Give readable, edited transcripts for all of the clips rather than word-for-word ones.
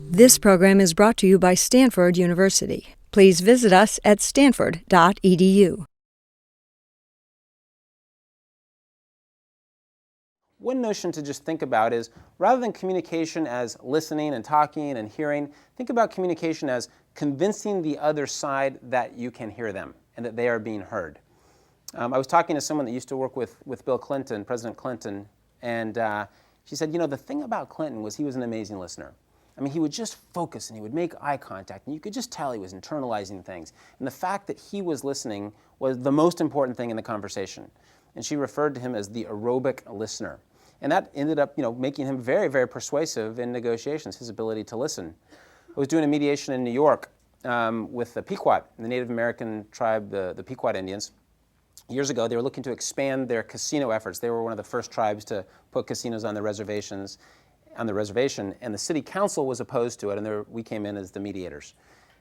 This program is brought to you by Stanford University. Please visit us at stanford.edu. One notion to just think about is, rather than communication as listening and talking and hearing, think about communication as convincing the other side that you can hear them and that they are being heard. I was talking to someone that used to work with Bill Clinton, President Clinton, and she said, the thing about Clinton was he was an amazing listener. I mean, he would just focus and he would make eye contact, and you could just tell he was internalizing things. And the fact that he was listening was the most important thing in the conversation. And she referred to him as the aerobic listener. And that ended up, making him very, very persuasive in negotiations, his ability to listen. I was doing a mediation in New York with the Pequot, the Native American tribe, the Pequot Indians. Years ago, they were looking to expand their casino efforts. They were one of the first tribes to put casinos on the reservation, and the city council was opposed to it, and we came in as the mediators.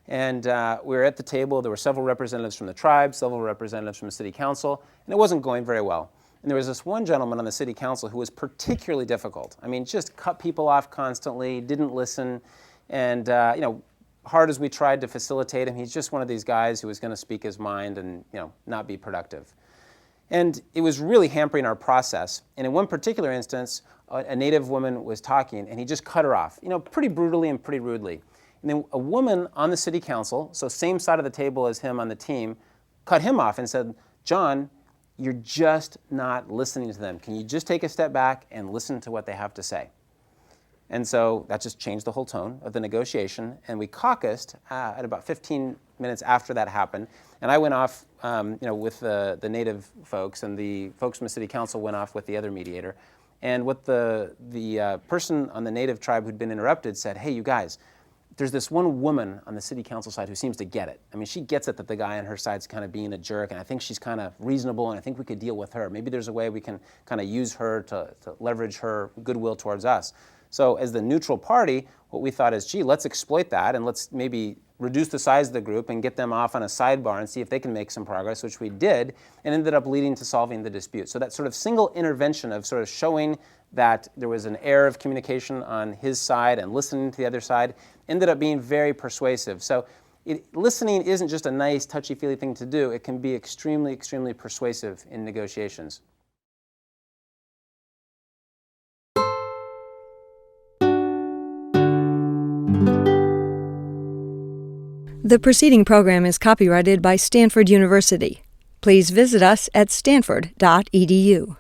And we were at the table. There were several representatives from the tribe, several representatives from the city council, and it wasn't going very well. And there was this one gentleman on the city council who was particularly difficult. I mean, just cut people off constantly, didn't listen, and hard as we tried to facilitate him, he's just one of these guys who was going to speak his mind and not be productive. And it was really hampering our process. And in one particular instance, a Native woman was talking, and he just cut her off, pretty brutally and pretty rudely. And then a woman on the city council, so same side of the table as him on the team, cut him off and said, "John, you're just not listening to them. Can you just take a step back and listen to what they have to say?" And so that just changed the whole tone of the negotiation, and we caucused at about 15 minutes after that happened. And I went off, with the Native folks, and the folks from the city council went off with the other mediator. And what the person on the Native tribe who'd been interrupted said, "Hey, you guys, there's this one woman on the city council side who seems to get it. I mean, she gets it that the guy on her side's kind of being a jerk, and I think she's kind of reasonable, and I think we could deal with her. Maybe there's a way we can kind of use her to leverage her goodwill towards us." So as the neutral party, what we thought is, let's exploit that, and let's maybe reduce the size of the group and get them off on a sidebar and see if they can make some progress, which we did, and ended up leading to solving the dispute. So that sort of single intervention of sort of showing that there was an air of communication on his side and listening to the other side ended up being very persuasive. So listening isn't just a nice, touchy-feely thing to do. It can be extremely, extremely persuasive in negotiations. The preceding program is copyrighted by Stanford University. Please visit us at stanford.edu.